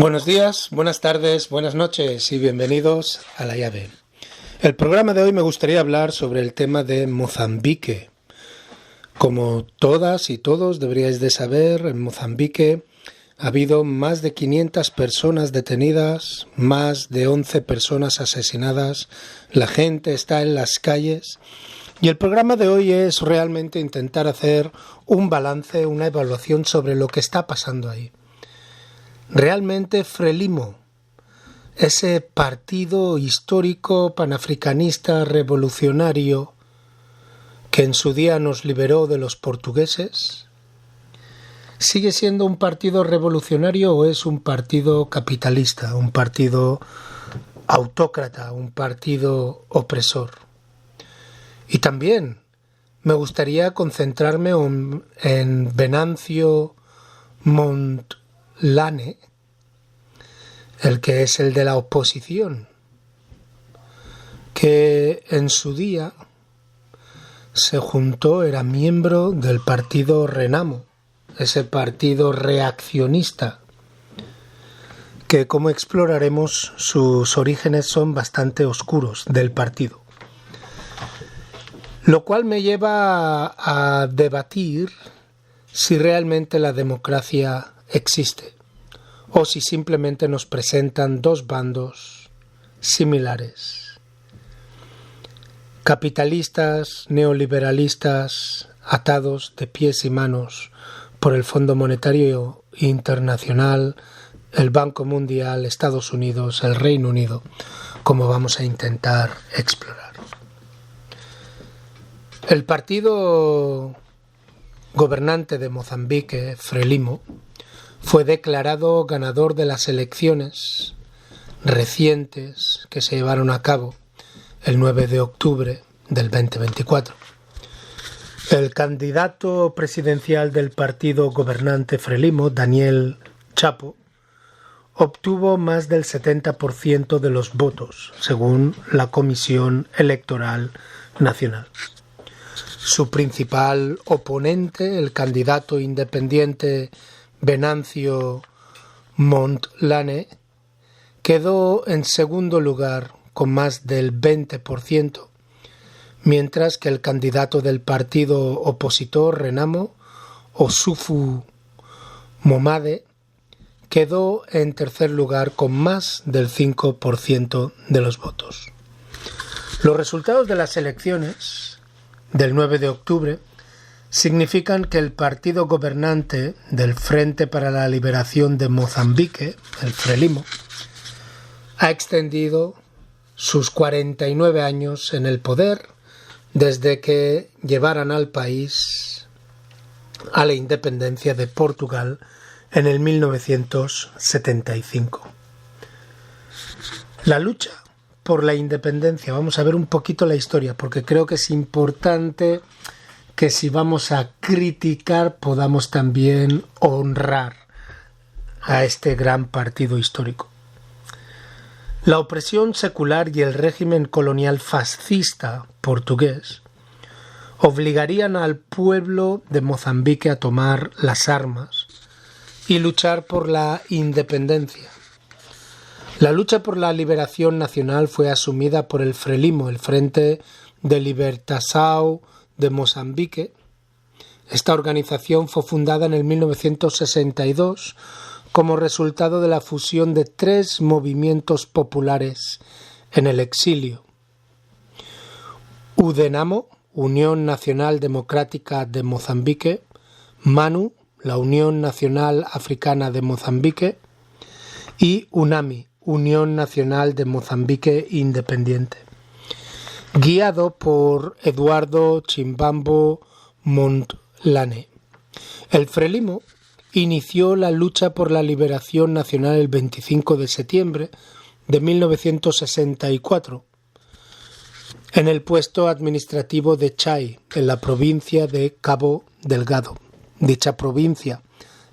Buenos días, buenas tardes, buenas noches y bienvenidos a La Llave. El programa de hoy me gustaría hablar sobre el tema de Mozambique. Como todas y todos deberíais de saber, en Mozambique ha habido más de 500 personas detenidas, más de 11 personas asesinadas, la gente está en las calles y el programa de hoy es realmente intentar hacer un balance, una evaluación sobre lo que está pasando ahí. Realmente Frelimo, ese partido histórico panafricanista revolucionario que en su día nos liberó de los portugueses, ¿sigue siendo un partido revolucionario o es un partido capitalista, un partido autócrata, un partido opresor? Y también me gustaría concentrarme en Venancio Mondlane, el que es el de la oposición, que en su día se juntó, era miembro del partido Renamo, ese partido reaccionista, que como exploraremos sus orígenes son bastante oscuros del partido. Lo cual me lleva a debatir si realmente la democracia existe o si simplemente nos presentan dos bandos similares. Capitalistas, neoliberalistas, atados de pies y manos por el Fondo Monetario Internacional, el Banco Mundial, Estados Unidos, el Reino Unido, como vamos a intentar explorar. El partido gobernante de Mozambique, Frelimo, fue declarado ganador de las elecciones recientes que se llevaron a cabo el 9 de octubre del 2024. El candidato presidencial del partido gobernante Frelimo, Daniel Chapo, obtuvo más del 70% de los votos, según la Comisión Electoral Nacional. Su principal oponente, el candidato independiente Venancio Mondlane, quedó en segundo lugar con más del 20%, mientras que el candidato del partido opositor Renamo, Osufu Momade, quedó en tercer lugar con más del 5% de los votos. Los resultados de las elecciones del 9 de octubre significan que el partido gobernante del Frente para la Liberación de Mozambique, el Frelimo, ha extendido sus 49 años en el poder desde que llevaran al país a la independencia de Portugal en el 1975. La lucha por la independencia, vamos a ver un poquito la historia, porque creo que es importante que si vamos a criticar podamos también honrar a este gran partido histórico. La opresión secular y el régimen colonial fascista portugués obligarían al pueblo de Mozambique a tomar las armas y luchar por la independencia. La lucha por la liberación nacional fue asumida por el Frelimo, el Frente de Libertação de Mozambique. Esta organización fue fundada en el 1962 como resultado de la fusión de tres movimientos populares en el exilio: UDENAMO, Unión Nacional Democrática de Mozambique; MANU, la Unión Nacional Africana de Mozambique; y UNAMI, Unión Nacional de Mozambique Independiente, guiado por Eduardo Chimbambo Mondlane. El Frelimo inició la lucha por la liberación nacional el 25 de septiembre de 1964 en el puesto administrativo de Chai, en la provincia de Cabo Delgado. Dicha provincia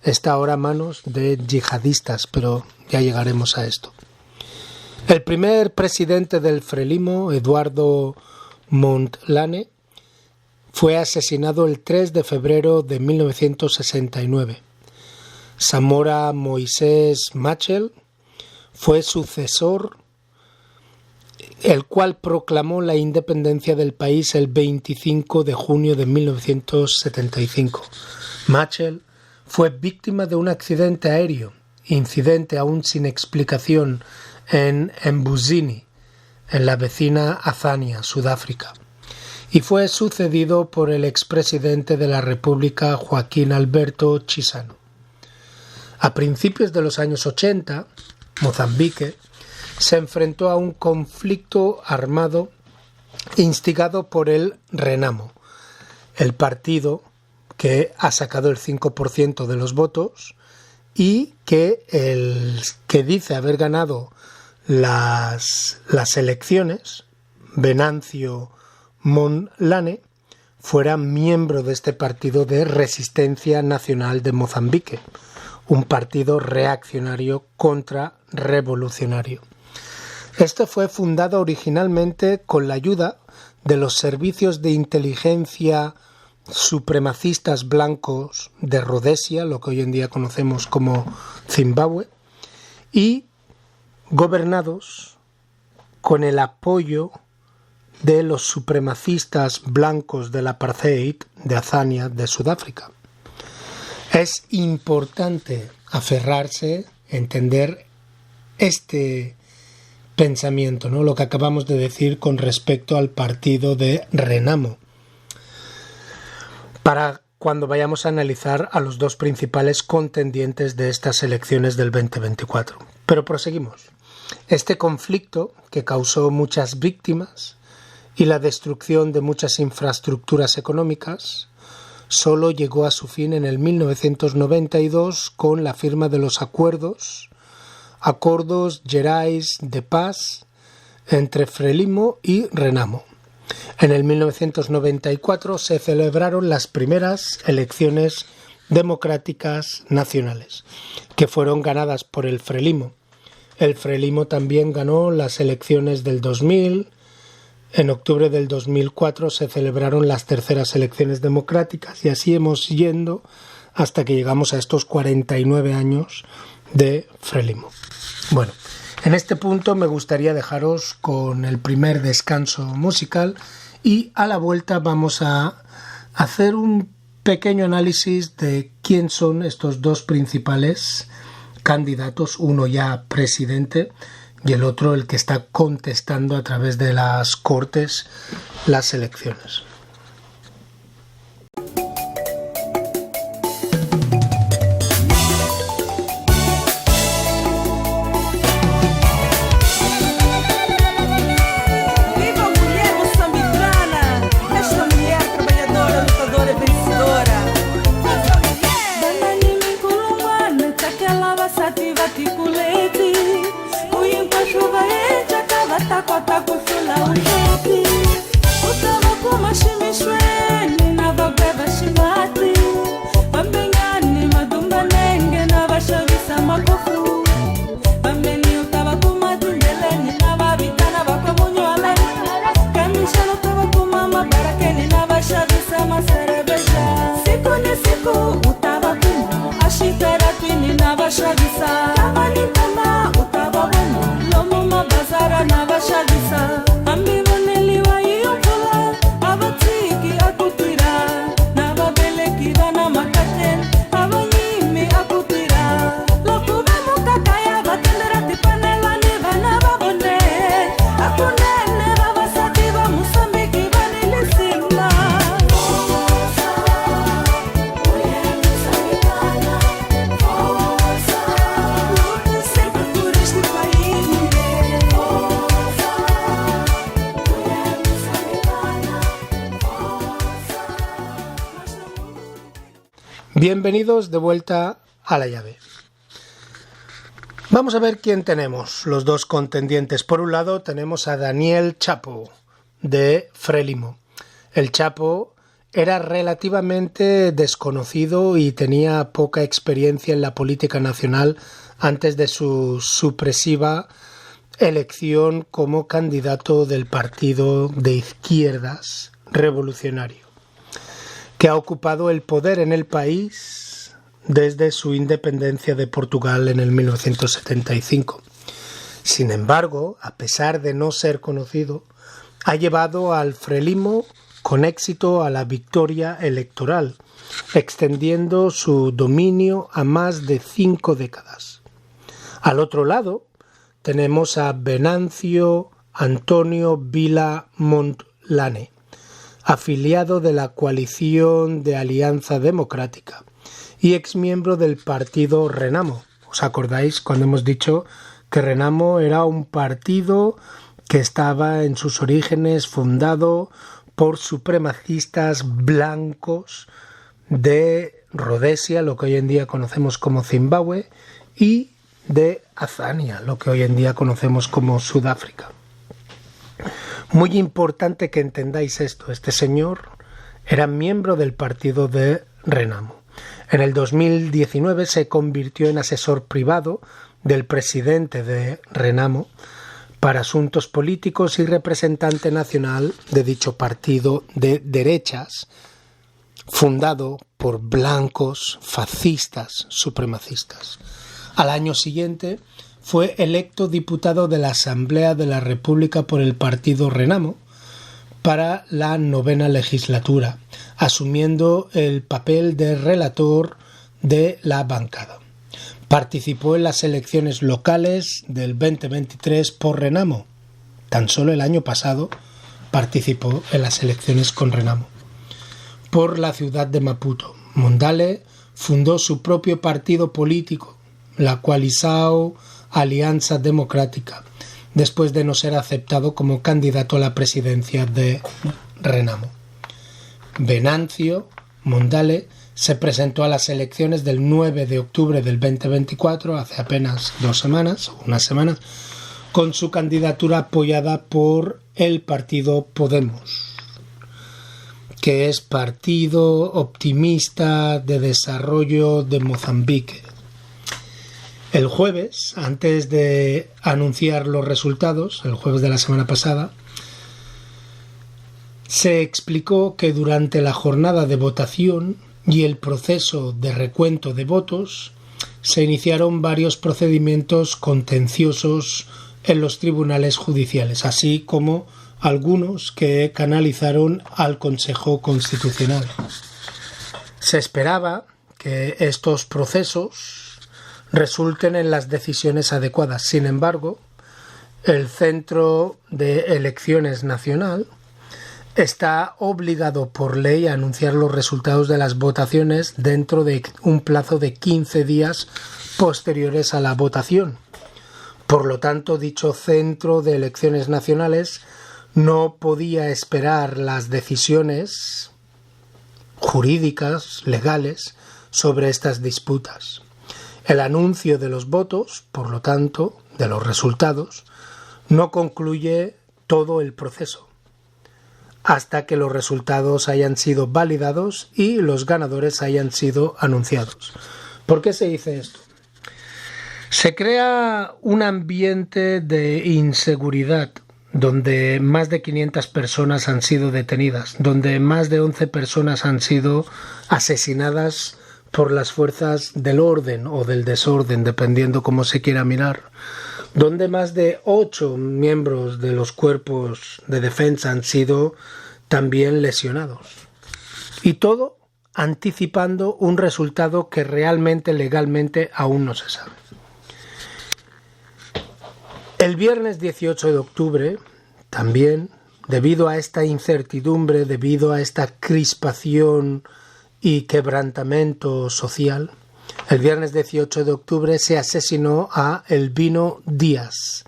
está ahora a manos de yihadistas, pero ya llegaremos a esto. El primer presidente del Frelimo, Eduardo Mondlane, fue asesinado el 3 de febrero de 1969. Samora Moisés Machel, fue sucesor, el cual proclamó la independencia del país el 25 de junio de 1975. Machel fue víctima de un accidente aéreo, incidente aún sin explicación, en Mbuzini, en la vecina Azania, Sudáfrica, y fue sucedido por el expresidente de la República, Joaquín Alberto Chissano. A principios de los años 80, Mozambique se enfrentó a un conflicto armado instigado por el Renamo, el partido que ha sacado el 5% de los votos y que dice haber ganado las elecciones, Venancio Mondlane, fuera miembro de este partido de Resistencia Nacional de Mozambique, un partido reaccionario contrarrevolucionario. Este fue fundado originalmente con la ayuda de los servicios de inteligencia supremacistas blancos de Rodesia, lo que hoy en día conocemos como Zimbabue, y gobernados con el apoyo de los supremacistas blancos del apartheid de Azania, de Sudáfrica. Es importante aferrarse, entender este pensamiento, ¿no? Lo que acabamos de decir con respecto al partido de Renamo, para cuando vayamos a analizar a los dos principales contendientes de estas elecciones del 2024. Pero proseguimos. Este conflicto, que causó muchas víctimas y la destrucción de muchas infraestructuras económicas, solo llegó a su fin en el 1992 con la firma de los Acordos Gerais de Paz entre Frelimo y Renamo. En el 1994 se celebraron las primeras elecciones democráticas nacionales, que fueron ganadas por el Frelimo. El Frelimo también ganó las elecciones del 2000. En octubre del 2004 se celebraron las terceras elecciones democráticas y así hemos yendo hasta que llegamos a estos 49 años de Frelimo. Bueno, en este punto me gustaría dejaros con el primer descanso musical y a la vuelta vamos a hacer un pequeño análisis de quién son estos dos principales candidatos, uno ya presidente y el otro el que está contestando a través de las Cortes las elecciones. Bienvenidos de vuelta a la llave. Vamos a ver quién tenemos, los dos contendientes. Por un lado tenemos a Daniel Chapo, de Frelimo. El Chapo era relativamente desconocido y tenía poca experiencia en la política nacional antes de su supresiva elección como candidato del partido de izquierdas revolucionario, que ha ocupado el poder en el país desde su independencia de Portugal en el 1975. Sin embargo, a pesar de no ser conocido, ha llevado al Frelimo con éxito a la victoria electoral, extendiendo su dominio a más de 5 décadas. Al otro lado tenemos a Venancio Antonio Vila Montlane, afiliado de la coalición de Alianza Democrática y exmiembro del partido Renamo. ¿Os acordáis cuando hemos dicho que Renamo era un partido que estaba en sus orígenes fundado por supremacistas blancos de Rodesia, lo que hoy en día conocemos como Zimbabue, y de Azania, lo que hoy en día conocemos como Sudáfrica? Muy importante que entendáis esto. Este señor era miembro del partido de Renamo. En el 2019 se convirtió en asesor privado del presidente de Renamo para asuntos políticos y representante nacional de dicho partido de derechas, fundado por blancos fascistas supremacistas. Al año siguiente fue electo diputado de la Asamblea de la República por el partido Renamo para la 9ª legislatura, asumiendo el papel de relator de la bancada. Participó en las elecciones locales del 2023 por Renamo. Tan solo el año pasado participó en las elecciones con Renamo. Por la ciudad de Maputo, Mondale fundó su propio partido político, la Coalizão Aliança Democrática, después de no ser aceptado como candidato a la presidencia de Renamo. Venancio Mondale se presentó a las elecciones del 9 de octubre del 2024, hace apenas unas semanas, con su candidatura apoyada por el partido Podemos, que es Partido Optimista de Desarrollo de Mozambique. El jueves, antes de anunciar los resultados, el jueves de la semana pasada, se explicó que durante la jornada de votación y el proceso de recuento de votos se iniciaron varios procedimientos contenciosos en los tribunales judiciales, así como algunos que canalizaron al Consejo Constitucional. Se esperaba que estos procesos resulten en las decisiones adecuadas. Sin embargo, el Centro de Elecciones Nacional está obligado por ley a anunciar los resultados de las votaciones dentro de un plazo de 15 días posteriores a la votación. Por lo tanto, dicho Centro de Elecciones Nacionales no podía esperar las decisiones jurídicas, legales, sobre estas disputas. El anuncio de los votos, por lo tanto, de los resultados, no concluye todo el proceso hasta que los resultados hayan sido validados y los ganadores hayan sido anunciados. ¿Por qué se dice esto? Se crea un ambiente de inseguridad donde más de 500 personas han sido detenidas, donde más de 11 personas han sido asesinadas por las fuerzas del orden o del desorden, dependiendo cómo se quiera mirar, donde más de 8 miembros de los cuerpos de defensa han sido también lesionados. Y todo anticipando un resultado que realmente, legalmente, aún no se sabe. El viernes 18 de octubre, también, debido a esta incertidumbre, debido a esta crispación y quebrantamiento social, el viernes 18 de octubre se asesinó a Elvino Díaz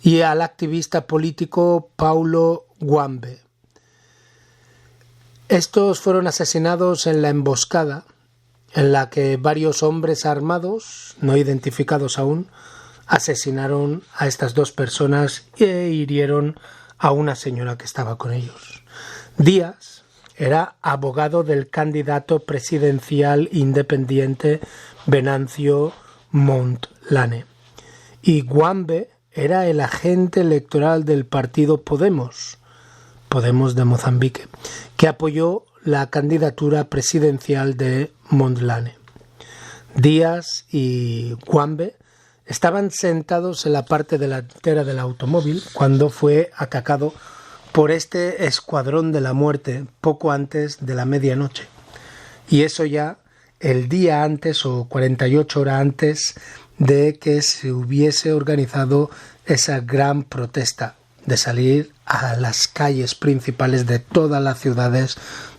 y al activista político Paulo Guambe. Estos fueron asesinados en la emboscada en la que varios hombres armados, no identificados aún, asesinaron a estas dos personas e hirieron a una señora que estaba con ellos. Díaz era abogado del candidato presidencial independiente Venancio Montlane y Guambe era el agente electoral del partido Podemos de Mozambique, que apoyó la candidatura presidencial de Montlane. Díaz y Gwambe estaban sentados en la parte delantera del automóvil cuando fue atacado por este escuadrón de la muerte poco antes de la medianoche. Y eso ya el día antes o 48 horas antes de que se hubiese organizado esa gran protesta de salir a las calles principales de todas las ciudades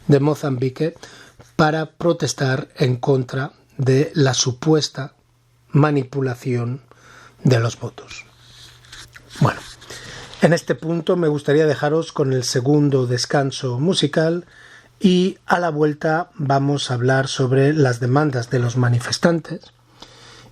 de Mozambique para protestar en contra de la supuesta manipulación de los votos. Bueno, en este punto me gustaría dejaros con el segundo descanso musical y a la vuelta vamos a hablar sobre las demandas de los manifestantes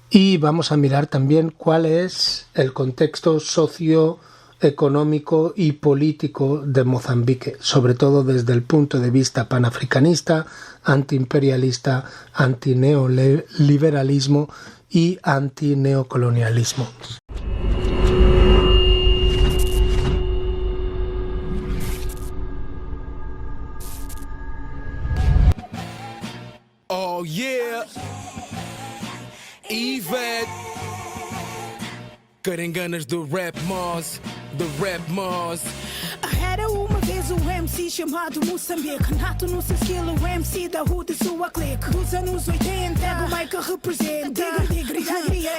y vamos a mirar también cuál es el contexto socioeconómico y político de Mozambique, sobre todo desde el punto de vista panafricanista, antiimperialista, antineoliberalismo y antineocolonialismo. Oh yeah, Yvette, Caranganas do Rap Mars, Era uma vez um MC chamado Moçambique, nato no seu skill, o MC da rua de sua clique. Dos anos 80, o Michael representa.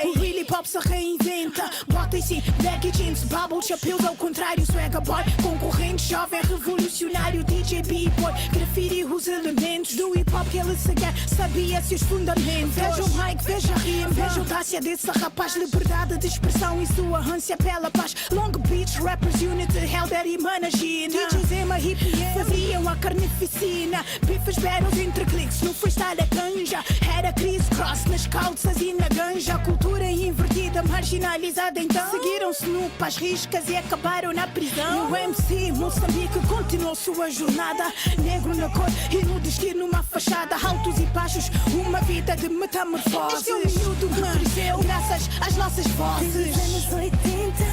O Willy Pop se reinventa. Bota em si, black jeans, bubble, chapéus ao contrário, swagger boy. Concorrente, jovem, revolucionário, DJ B-boy. Graffiti os elementos do hip hop que ele seguia, sabia seus fundamentos. Veja o Mike, veja a rima, veja a audácia desse rapaz. Liberdade de expressão e sua ânsia pela paz. Long Beach, rappers, unity, hell that imagine. DJs em uma hip faziam a carnificina. Bifes battles entre cliques, no freestyle a canja. Era criss-cross nas calças e na ganja. Cultura invertida, marginalizada então. Seguiram-se no pás riscas e acabaram na prisão. E o MC Moçambique continuou sua jornada. Negro na cor e no destino uma fachada. Altos e baixos, uma vida de metamorfose. Este é o miúdo que cresceu graças às nossas vozes. Desde os anos 80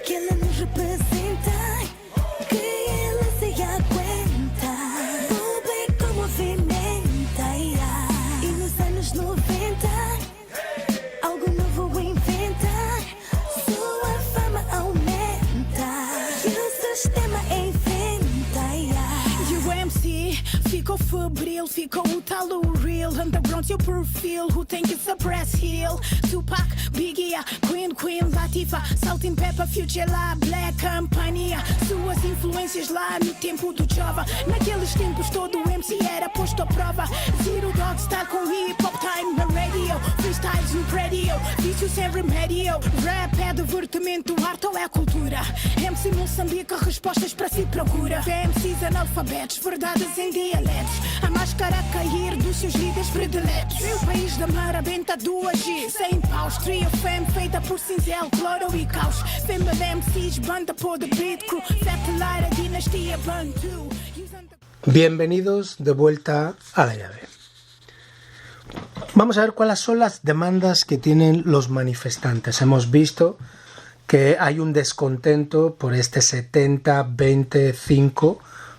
que ele nos representa. Ficou febril, ficou o talo real. Underground seu perfil, who tem que suppress heel. Tupac, Biggie, Queen, Latifah, Salt and Pepper, Future lá, Black Company. Suas influências lá no tempo do Java. Naqueles tempos todo o MC era posto à prova. Zero Dog Style com hip hop time na radio. Freestyles no prédio, vício sem remédio. Rap é divertimento, arte ou é cultura. MC Moçambique, respostas para si procura. MCs analfabetos, verdades em dialetos. A máscara a cair dos seus líderes prediletos. É o país da marabenta do agir. Sem paus, trio fame feita por cinzel, cloro e caos. Fema de MCs, banda por the beat crew. Fetelar a dinastia Bantu. Bienvenidos de vuelta a la llave. Vamos a ver cuáles son las demandas que tienen los manifestantes. Hemos visto que hay un descontento por este 70-25,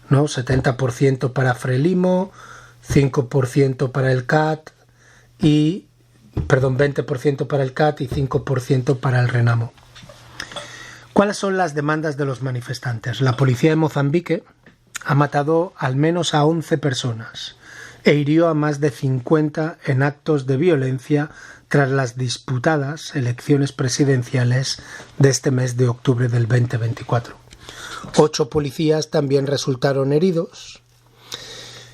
¿no? 70% para Frelimo, 5% para el CAT y 20% para el CAT y 5% para el Renamo. ¿Cuáles son las demandas de los manifestantes? La policía de Mozambique ha matado al menos a 11 personas e hirió a más de 50 en actos de violencia tras las disputadas elecciones presidenciales de este mes de octubre del 2024. 8 policías también resultaron heridos.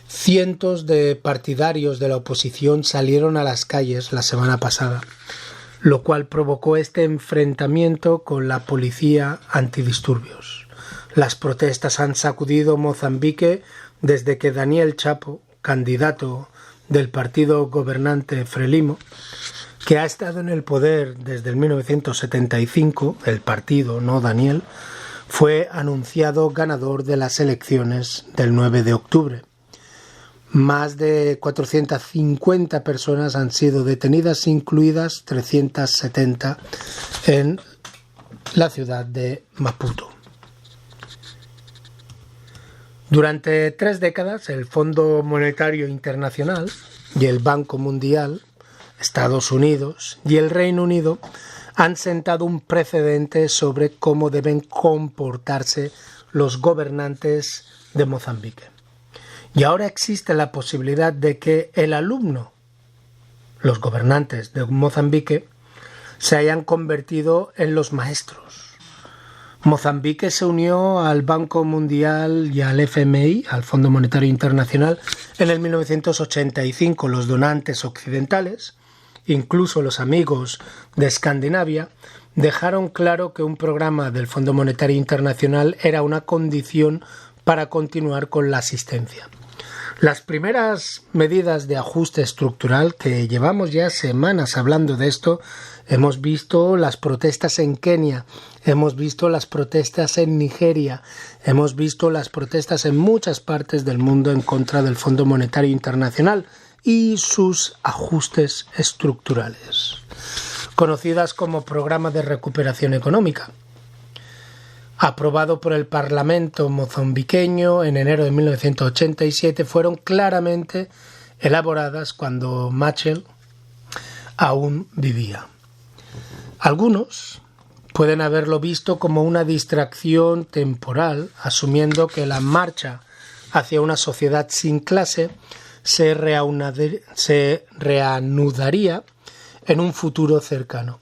Cientos de partidarios de la oposición salieron a las calles la semana pasada, lo cual provocó este enfrentamiento con la policía antidisturbios. Las protestas han sacudido Mozambique desde que Daniel Chapo, candidato del partido gobernante Frelimo, que ha estado en el poder desde el 1975, el partido, no Daniel, fue anunciado ganador de las elecciones del 9 de octubre. Más de 450 personas han sido detenidas, incluidas 370 en la ciudad de Maputo. Durante 3 décadas, el Fondo Monetario Internacional y el Banco Mundial Estados Unidos y el Reino Unido han sentado un precedente sobre cómo deben comportarse los gobernantes de Mozambique. Y ahora existe la posibilidad de que el alumno, los gobernantes de Mozambique, se hayan convertido en los maestros. Mozambique se unió al Banco Mundial y al FMI, al Fondo Monetario Internacional, en el 1985. Los donantes occidentales, incluso los amigos de Escandinavia, dejaron claro que un programa del Fondo Monetario Internacional era una condición para continuar con la asistencia. Las primeras medidas de ajuste estructural, que llevamos ya semanas hablando de esto, hemos visto las protestas en Kenia, hemos visto las protestas en Nigeria, hemos visto las protestas en muchas partes del mundo en contra del Fondo Monetario Internacional y sus ajustes estructurales, conocidas como Programa de Recuperación Económica. Aprobado por el Parlamento mozambiqueño en enero de 1987, fueron claramente elaboradas cuando Machel aún vivía. Algunos pueden haberlo visto como una distracción temporal, asumiendo que la marcha hacia una sociedad sin clase se reanudaría en un futuro cercano.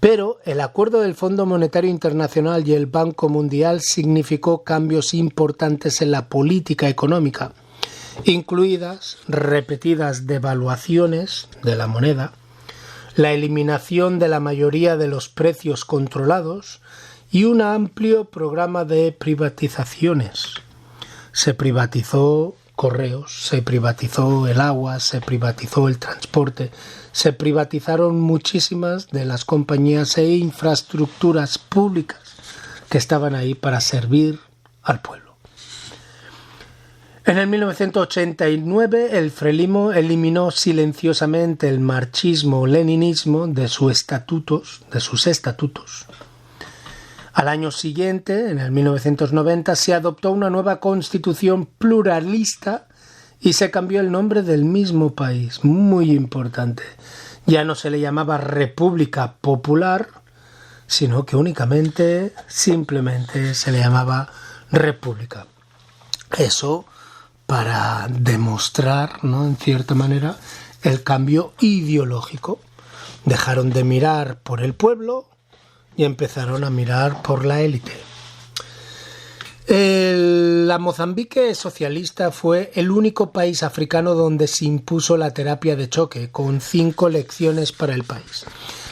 Pero el acuerdo del Fondo Monetario Internacional y el Banco Mundial significó cambios importantes en la política económica, incluidas repetidas devaluaciones de la moneda, la eliminación de la mayoría de los precios controlados y un amplio programa de privatizaciones. Se privatizó correos, se privatizó el agua, se privatizó el transporte, se privatizaron muchísimas de las compañías e infraestructuras públicas que estaban ahí para servir al pueblo. En el 1989 el Frelimo eliminó silenciosamente el marxismo-leninismo de sus estatutos. Al año siguiente, en el 1990, se adoptó una nueva constitución pluralista y se cambió el nombre del mismo país, muy importante. Ya no se le llamaba República Popular, sino que simplemente se le llamaba República. Eso para demostrar, ¿no?, en cierta manera, el cambio ideológico. Dejaron de mirar por el pueblo y empezaron a mirar por la élite. La Mozambique socialista fue el único país africano donde se impuso la terapia de choque, con 5 lecciones para el país.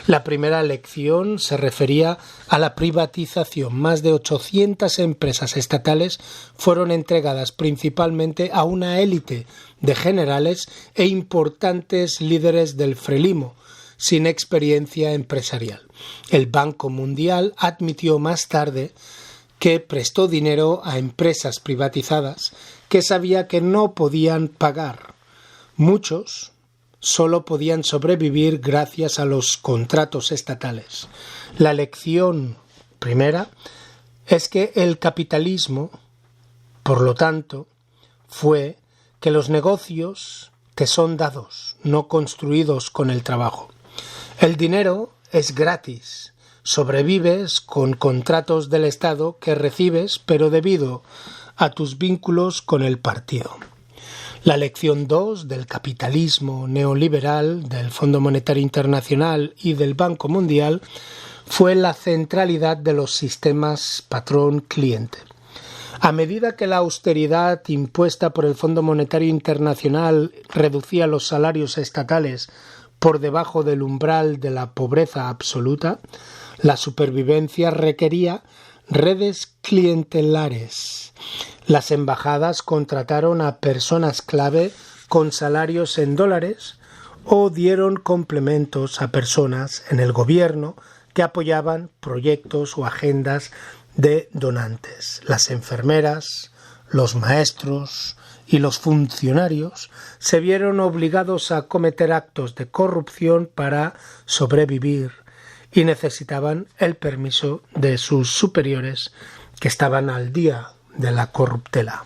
La primera lección se refería a la privatización. Más de 800 empresas estatales fueron entregadas principalmente a una élite de generales e importantes líderes del Frelimo, sin experiencia empresarial. El Banco Mundial admitió más tarde que prestó dinero a empresas privatizadas que sabía que no podían pagar. Muchos solo podían sobrevivir gracias a los contratos estatales. La lección primera es que el capitalismo, por lo tanto, fue que los negocios te son dados, no construidos con el trabajo. El dinero es gratis. Sobrevives con contratos del Estado que recibes, pero debido a tus vínculos con el partido. La lección 2 del capitalismo neoliberal, del Fondo Monetario Internacional y del Banco Mundial fue la centralidad de los sistemas patrón-cliente. A medida que la austeridad impuesta por el Fondo Monetario Internacional reducía los salarios estatales por debajo del umbral de la pobreza absoluta, la supervivencia requería redes clientelares. Las embajadas contrataron a personas clave con salarios en dólares o dieron complementos a personas en el gobierno que apoyaban proyectos o agendas de donantes. Las enfermeras, los maestros y los funcionarios se vieron obligados a cometer actos de corrupción para sobrevivir y necesitaban el permiso de sus superiores que estaban al día de la corruptela.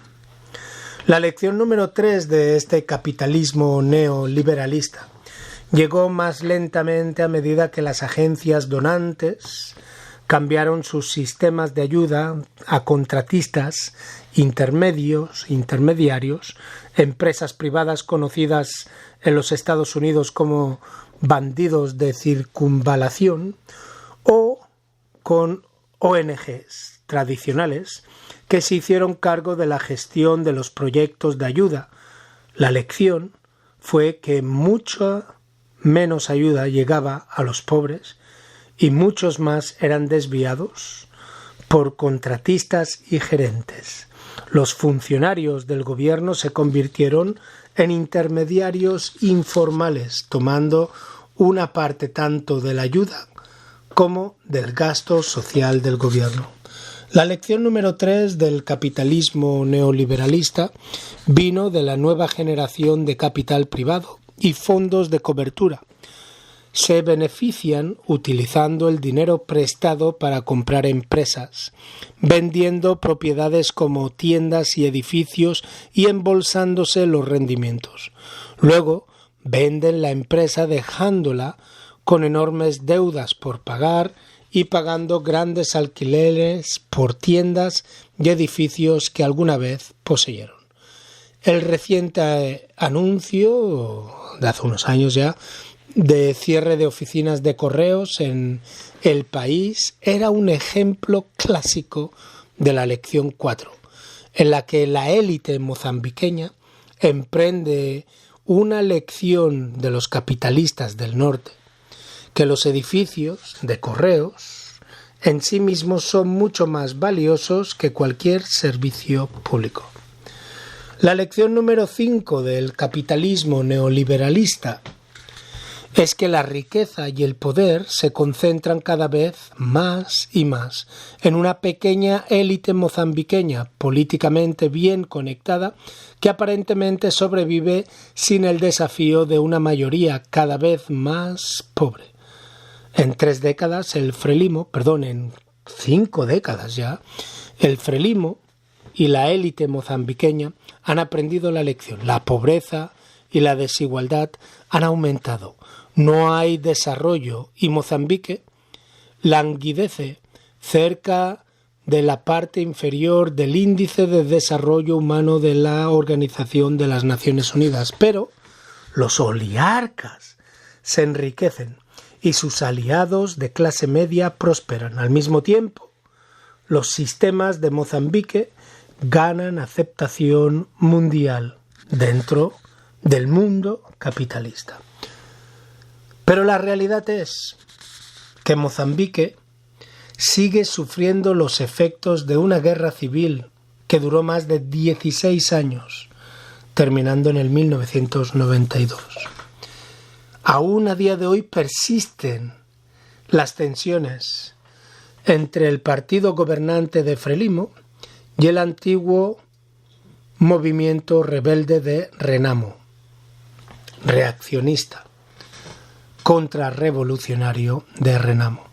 La lección número 3 de este capitalismo neoliberalista. llegó más lentamente a medida que las agencias donantes cambiaron sus sistemas de ayuda a contratistas, intermediarios, empresas privadas conocidas en los Estados Unidos como bandidos de circunvalación, o con ONGs tradicionales que se hicieron cargo de la gestión de los proyectos de ayuda. La lección fue que mucha menos ayuda llegaba a los pobres y muchos más eran desviados por contratistas y gerentes. Los funcionarios del gobierno se convirtieron en intermediarios informales, tomando una parte tanto de la ayuda como del gasto social del gobierno. La lección número 3 del capitalismo neoliberalista vino de la nueva generación de capital privado y fondos de cobertura. Se benefician utilizando el dinero prestado para comprar empresas, vendiendo propiedades como tiendas y edificios y embolsándose los rendimientos. Luego venden la empresa dejándola con enormes deudas por pagar y pagando grandes alquileres por tiendas y edificios que alguna vez poseyeron. El reciente anuncio, de hace unos años ya, de cierre de oficinas de correos en el país era un ejemplo clásico de la lección 4, en la que la élite mozambiqueña emprende una lección de los capitalistas del norte, que los edificios de correos en sí mismos son mucho más valiosos que cualquier servicio público. La lección número 5 del capitalismo neoliberalista es que la riqueza y el poder se concentran cada vez más y más en una pequeña élite mozambiqueña políticamente bien conectada que aparentemente sobrevive sin el desafío de una mayoría cada vez más pobre. En 5 décadas ya, el Frelimo y la élite mozambiqueña han aprendido la lección. La pobreza y la desigualdad han aumentado. No hay desarrollo y Mozambique languidece cerca de la parte inferior del índice de desarrollo humano de la Organización de las Naciones Unidas. Pero los oligarcas se enriquecen y sus aliados de clase media prosperan. Al mismo tiempo, los sistemas de Mozambique ganan aceptación mundial dentro del mundo capitalista. Pero la realidad es que Mozambique sigue sufriendo los efectos de una guerra civil que duró más de 16 años, terminando en el 1992. Aún a día de hoy persisten las tensiones entre el partido gobernante de Frelimo y el antiguo movimiento rebelde de Renamo, reaccionista, contrarrevolucionario de Renamo.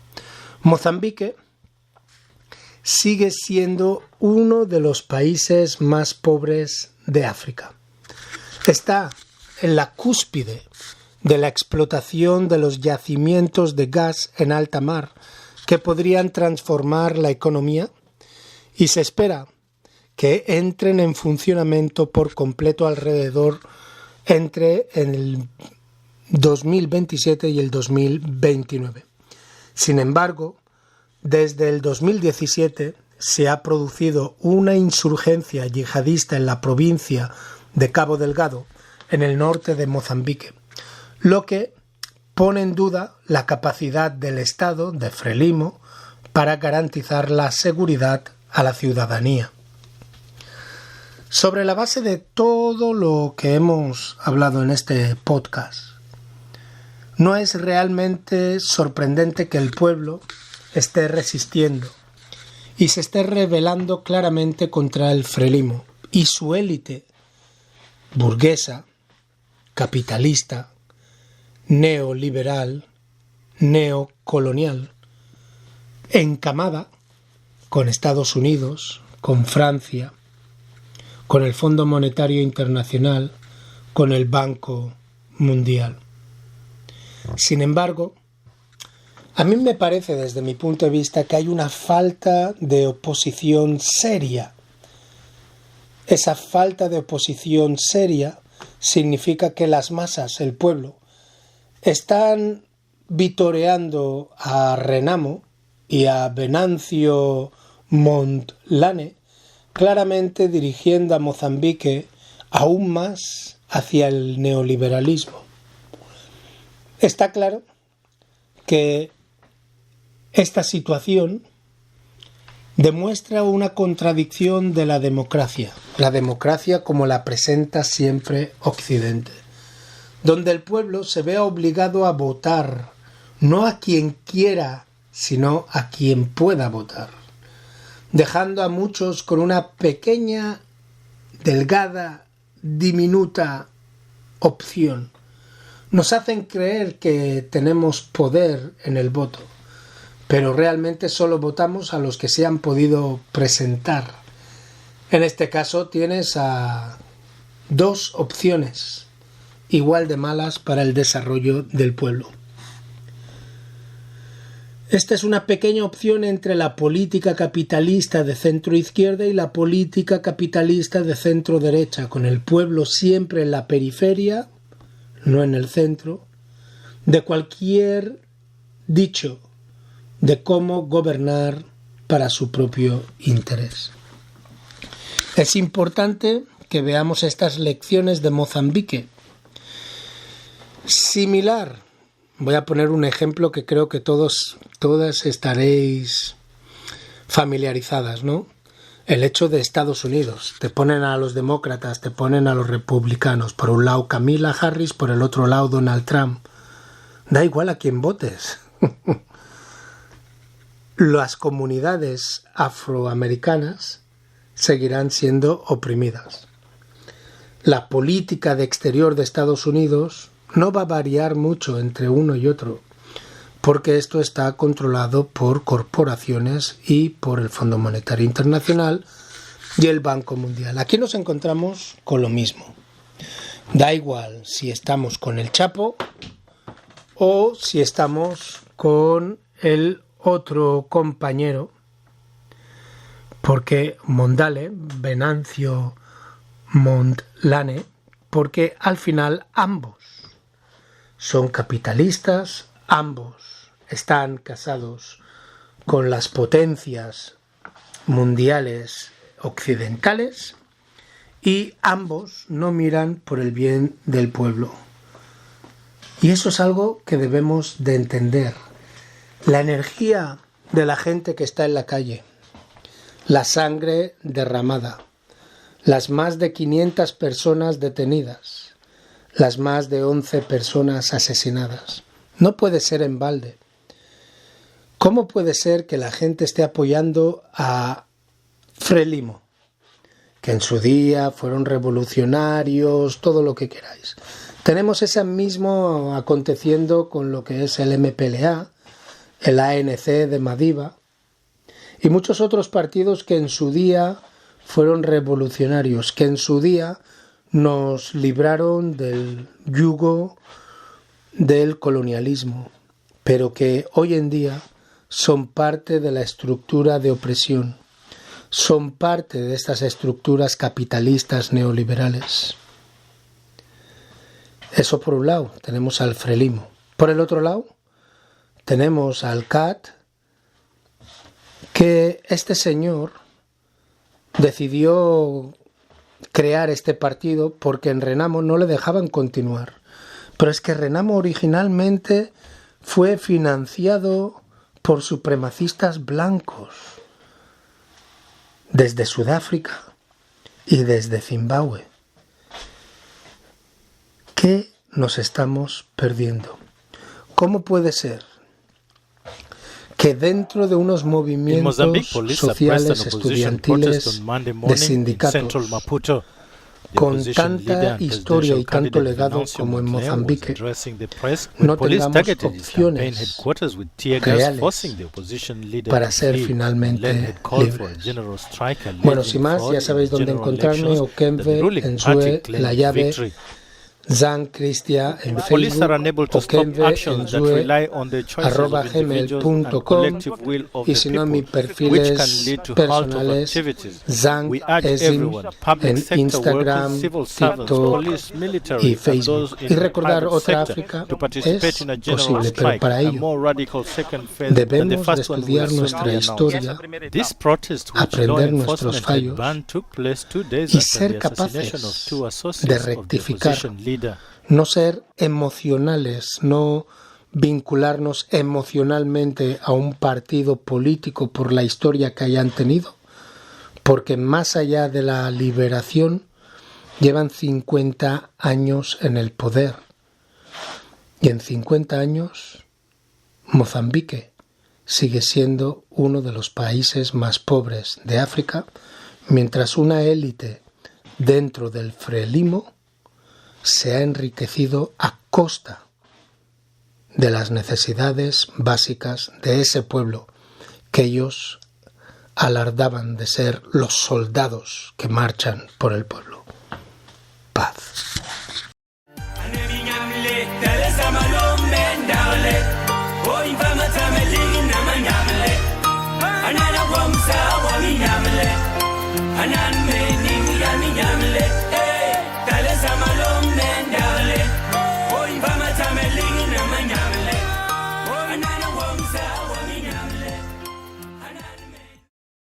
Mozambique sigue siendo uno de los países más pobres de África. Está en la cúspide de la explotación de los yacimientos de gas en alta mar que podrían transformar la economía y se espera que entren en funcionamiento por completo alrededor entre el 2027 y el 2029. Sin embargo, desde el 2017 se ha producido una insurgencia yihadista en la provincia de Cabo Delgado, en el norte de Mozambique, lo que pone en duda la capacidad del Estado de Frelimo para garantizar la seguridad a la ciudadanía. Sobre la base de todo lo que hemos hablado en este podcast, no es realmente sorprendente que el pueblo esté resistiendo y se esté rebelando claramente contra el Frelimo y su élite burguesa, capitalista, neoliberal, neocolonial, encamada con Estados Unidos, con Francia, con el Fondo Monetario Internacional, con el Banco Mundial. Sin embargo, a mí me parece, desde mi punto de vista, que hay una falta de oposición seria. Esa falta de oposición seria significa que las masas, el pueblo, están vitoreando a Renamo y a Venancio Mondlane, claramente dirigiendo a Mozambique aún más hacia el neoliberalismo. Está claro que esta situación demuestra una contradicción de la democracia como la presenta siempre Occidente, donde el pueblo se ve obligado a votar no a quien quiera, sino a quien pueda votar, dejando a muchos con una pequeña, delgada, diminuta opción. Nos hacen creer que tenemos poder en el voto, pero realmente solo votamos a los que se han podido presentar. En este caso tienes a dos opciones igual de malas para el desarrollo del pueblo. Esta es una pequeña opción entre la política capitalista de centro-izquierda y la política capitalista de centro-derecha, con el pueblo siempre en la periferia, no en el centro, de cualquier dicho de cómo gobernar para su propio interés. Es importante que veamos estas lecciones de Mozambique. Similar, voy a poner un ejemplo que creo que todas estaréis familiarizadas, ¿no? El hecho de Estados Unidos. Te ponen a los demócratas, te ponen a los republicanos. Por un lado Kamala Harris, por el otro lado Donald Trump. Da igual a quién votes. Las comunidades afroamericanas seguirán siendo oprimidas. La política de exterior de Estados Unidos no va a variar mucho entre uno y otro, porque esto está controlado por corporaciones y por el Fondo Monetario Internacional y el Banco Mundial. Aquí nos encontramos con lo mismo. Da igual si estamos con el Chapo o si estamos con el otro compañero, porque Venancio Mondlane, porque al final ambos son capitalistas, ambos están casados con las potencias mundiales occidentales y ambos no miran por el bien del pueblo. Y eso es algo que debemos de entender. La energía de la gente que está en la calle, la sangre derramada, las más de 500 personas detenidas, las más de 11 personas asesinadas. No puede ser en balde. ¿Cómo puede ser que la gente esté apoyando a Frelimo, que en su día fueron revolucionarios, todo lo que queráis? Tenemos ese mismo aconteciendo con lo que es el MPLA, el ANC de Madiba y muchos otros partidos que en su día fueron revolucionarios, que en su día nos libraron del yugo del colonialismo, pero que hoy en día son parte de la estructura de opresión, son parte de estas estructuras capitalistas neoliberales. Eso por un lado, tenemos al Frelimo. Por el otro lado, tenemos al CAT, que este señor decidió crear este partido porque en Renamo no le dejaban continuar. Pero es que Renamo originalmente fue financiado por supremacistas blancos desde Sudáfrica y desde Zimbabue. ¿Qué nos estamos perdiendo? ¿Cómo puede ser que dentro de unos movimientos sociales estudiantiles de sindicatos con tanta historia y tanto legado como en Mozambique no tengamos opciones reales para ser finalmente libres? Bueno, sin más, ya sabéis dónde encontrarme, Okemve, Ensue, La Llave, Zan Christia en The police are unable Facebook, to stop Okenve en actions that Zue, rely on the choices of individuals and @gmail.com, collective will of y the si no mis people, which can perfiles lead to halt of personales, activities. Zan We urge Esim everyone, public en sector Instagram, workers, civil servants, TikTok police, military, y and Facebook. those in Y the recordar private otra sector África to participate es in a general posible, pero strike, para a ello more radical second phase than the debemos de first one will estudiar soon nuestra be announced. historia, This protest, which law aprender nuestros enforcement fallos had banned, took place 2 days y after ser the assassination of capaces 2 de associates of the rectificar, opposition leader. no ser emocionales, no vincularnos emocionalmente a un partido político por la historia que hayan tenido, porque más allá de la liberación llevan 50 años en el poder y en 50 años Mozambique sigue siendo uno de los países más pobres de África, mientras una élite dentro del Frelimo se ha enriquecido a costa de las necesidades básicas de ese pueblo que ellos alardaban de ser los soldados que marchan por el pueblo.